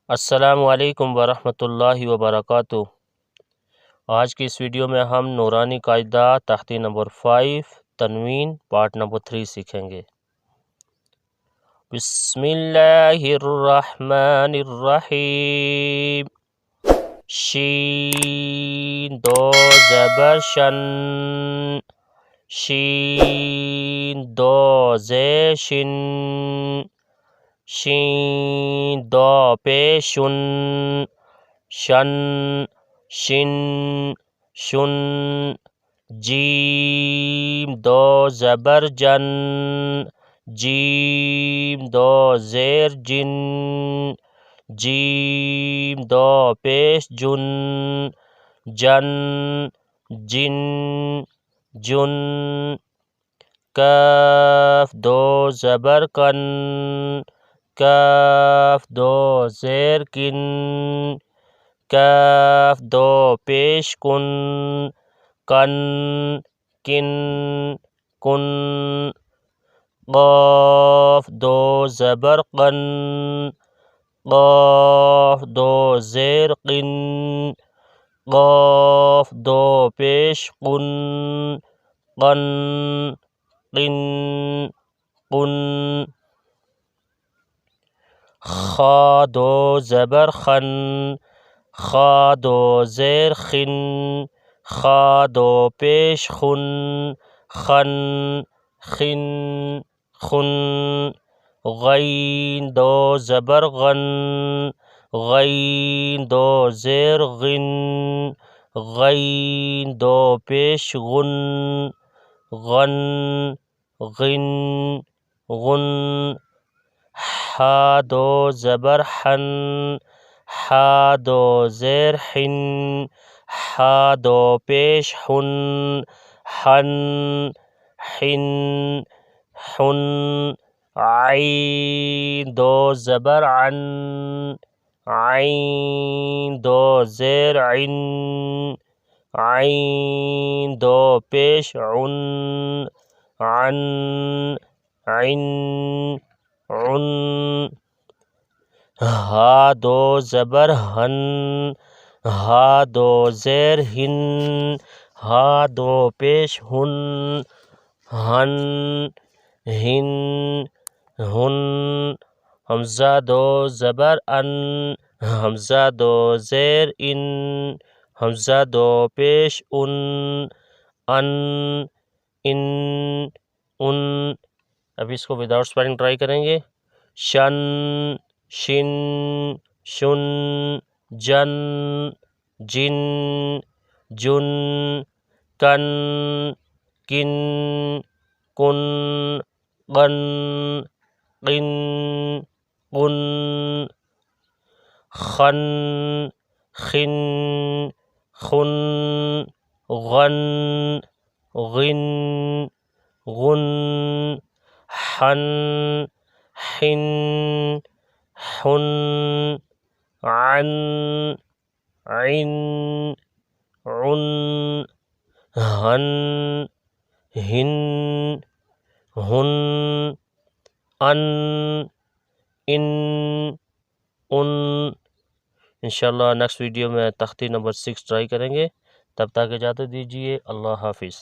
السلام علیکم ورحمۃ اللہ وبرکاتہ۔ آج کی اس ویڈیو میں ہم نورانی قاعدہ تختی نمبر 5 تنوین پارٹ نمبر 3 سیکھیں گے۔ بسم اللہ الرحمن الرحیم۔ شین دو زبر شن، شین دو زیر شن، شین دو پیشن، شن شن شن، جیم دو زبر جن، جیم دو زیر جن، جیم دو پیش جن، جن جن جن، کاف دو زبر کن، کاف دو زیر کن، کاف دو پیش کن، کن کن کن، قاف دو زبر قن، قاف دو زیر قن، قاف دو پیش قن، قن قن قن، خا دو زبر خن، خا دو زیر خن، خا دو پیش خن، خن خن خن، غین دو زبر غن، غین دو زیر غن، غین دو پیش غن، غن غن غن، حا دو زبر حن، حا دو زیر حن، حا دو پیش حن، حن حن حن، عین دو زبر عن، عین دو زیر عن، عین دو پیش عن، عن عن عن، ہا دو زبر ہن، ہا دو زیر ہن، ہا دو پیش ہن، ہن ہن ہن، حمزہ دو زبر ان، حمزہ دو زیر ان، حمزہ دو پیش ان، ان ان ان۔ اب اس کو وداؤٹ اسپیلنگ ٹرائی کریں گے۔ شن شن شن، جن جن جن، کن کن کن، قن قن قن، خن خن خن، غن غن غن، حن حن حن، عن عن عن، ہن ہن ہن، ان ان ان۔ انشاءاللہ نیکسٹ ویڈیو میں تختی نمبر 6 ٹرائی کریں گے۔ تب تک اجازت دیجیے، اللہ حافظ۔